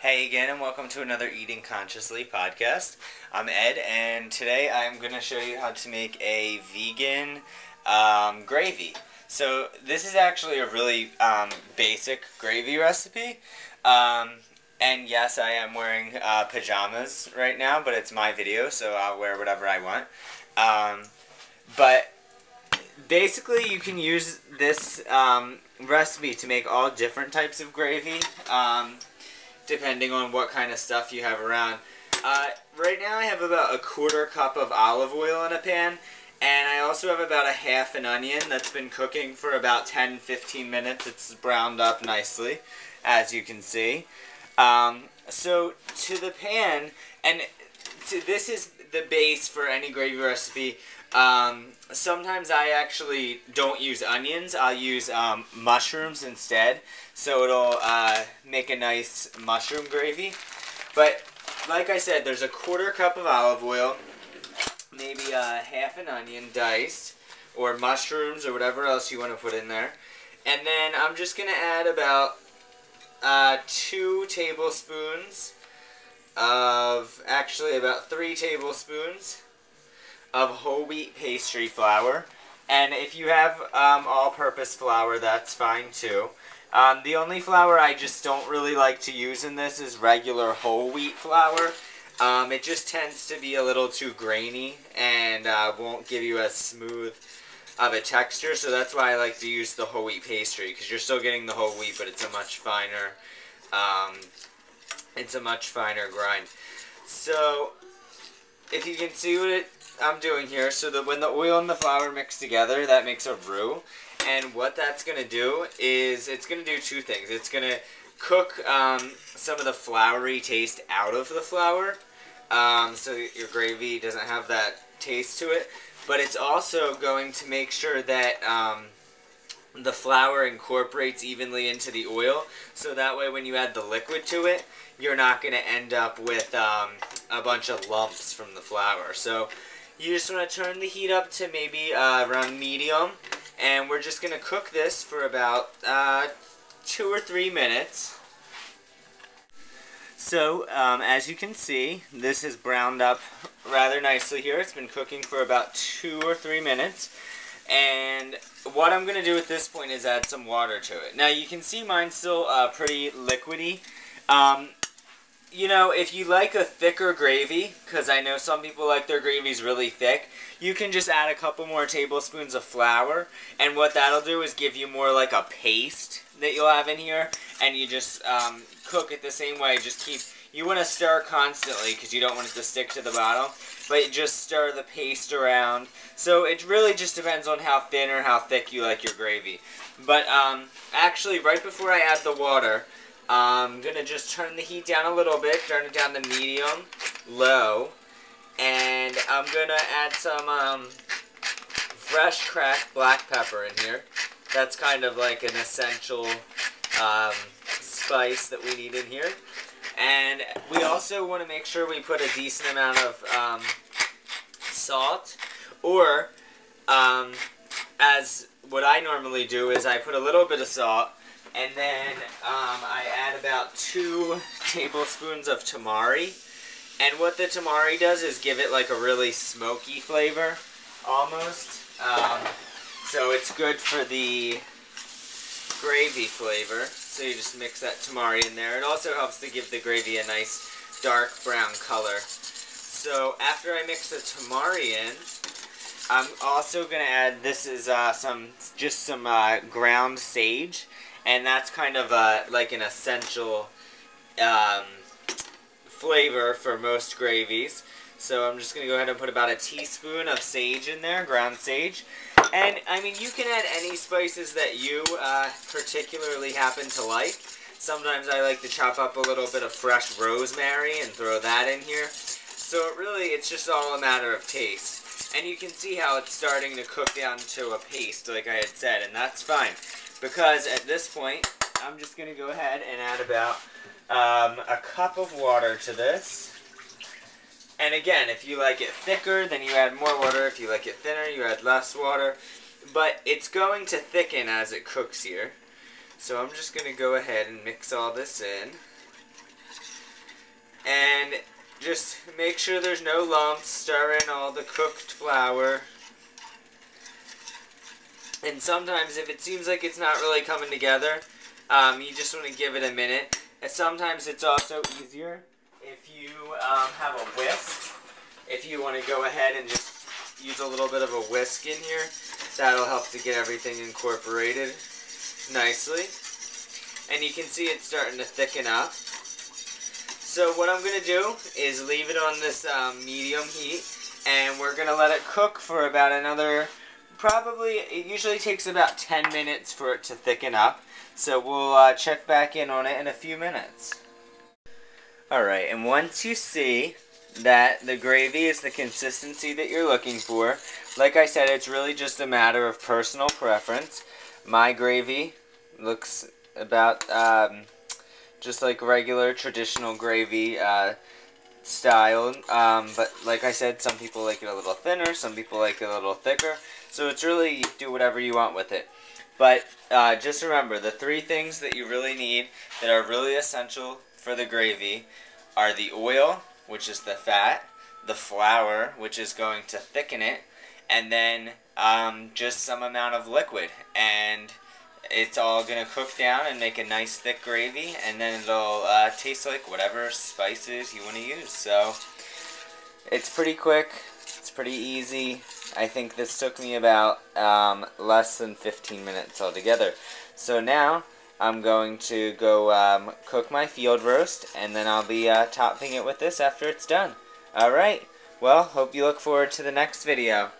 Hey again, and welcome to another Eating Consciously podcast. I'm Ed, and today I'm going to show you how to make a vegan gravy. So this is actually a really basic gravy recipe. And yes, I am wearing pajamas right now, but it's my video, so I'll wear whatever I want. But basically, you can use this recipe to make all different types of gravy. Depending on what kind of stuff you have around. Right now I have about a quarter cup of olive oil in a pan, and I also have about a half an onion that's been cooking for about 10-15 minutes. It's browned up nicely, as you can see. So to the pan, and this is the base for any gravy recipe. Sometimes I actually don't use onions. I'll use mushrooms instead, so it'll make a nice mushroom gravy. But like I said, there's a quarter cup of olive oil, maybe half an onion diced, or mushrooms or whatever else you want to put in there. And then I'm just going to add about 2 tablespoons of, actually about 3 tablespoons of whole wheat pastry flour. And if you have all-purpose flour, that's fine too. The only flour I just don't really like to use in this is regular whole wheat flour. It just tends to be a little too grainy and won't give you as smooth of a texture, so that's why I like to use the whole wheat pastry, because you're still getting the whole wheat, but it's a much finer grind. So if you can see what I'm doing here, so that when the oil and the flour mix together, that makes a roux. And what that's going to do is, it's going to do 2 things. It's going to cook some of the floury taste out of the flour, so that your gravy doesn't have that taste to it. But it's also going to make sure that the flour incorporates evenly into the oil, so that way when you add the liquid to it, you're not going to end up with a bunch of lumps from the flour. So you just want to turn the heat up to maybe around medium, and we're just going to cook this for about 2 or 3 minutes. So, as you can see, this is browned up rather nicely here. It's been cooking for about 2 or 3 minutes. And what I'm going to do at this point is add some water to it. Now, you can see mine's still pretty liquidy. You know, if you like a thicker gravy, because I know some people like their gravies really thick, you can just add a couple more tablespoons of flour, and what that'll do is give you more like a paste that you'll have in here, and you just cook it the same way. Just you want to stir constantly because you don't want it to stick to the bottom, but you just stir the paste around. So it really just depends on how thin or how thick you like your gravy. But actually, right before I add the water, I'm going to just turn the heat down a little bit, turn it down to medium, low, and I'm going to add some fresh cracked black pepper in here. That's kind of like an essential spice that we need in here. And we also want to make sure we put a decent amount of salt, or as what I normally do is I put a little bit of salt, and then I add about 2 tablespoons of tamari. And what the tamari does is give it like a really smoky flavor, almost. So it's good for the gravy flavor. So you just mix that tamari in there. It also helps to give the gravy a nice dark brown color. So after I mix the tamari in, I'm also going to add, this is some ground sage. And that's kind of like an essential flavor for most gravies. So I'm just going to go ahead and put about a teaspoon of sage in there, ground sage. And, I mean, you can add any spices that you particularly happen to like. Sometimes I like to chop up a little bit of fresh rosemary and throw that in here. So it's just all a matter of taste. And you can see how it's starting to cook down to a paste, like I had said, and that's fine. Because at this point, I'm just going to go ahead and add about a cup of water to this. And again, if you like it thicker, then you add more water. If you like it thinner, you add less water. But it's going to thicken as it cooks here. So I'm just going to go ahead and mix all this in. And just make sure there's no lumps. Stir in all the cooked flour. And sometimes if it seems like it's not really coming together, you just want to give it a minute. And sometimes it's also easier if you have a whisk. If you want to go ahead and just use a little bit of a whisk in here, that'll help to get everything incorporated nicely. And you can see it's starting to thicken up. So what I'm going to do is leave it on this medium heat, and we're going to let it cook for about another, probably, it usually takes about 10 minutes for it to thicken up. So we'll check back in on it in a few minutes. Alright, and once you see that the gravy is the consistency that you're looking for, like I said, it's really just a matter of personal preference. My gravy looks about just like regular traditional gravy style, but like I said, some people like it a little thinner, some people like it a little thicker, so it's really, you do whatever you want with it. But just remember, the three things that you really need that are really essential for the gravy are the oil, which is the fat, the flour, which is going to thicken it, and then just some amount of liquid. And it's all going to cook down and make a nice thick gravy, and then it'll taste like whatever spices you want to use. So it's pretty quick, it's pretty easy. I think this took me about less than 15 minutes altogether. So now I'm going to go cook my field roast, and then I'll be topping it with this after it's done. Alright, well, hope you look forward to the next video.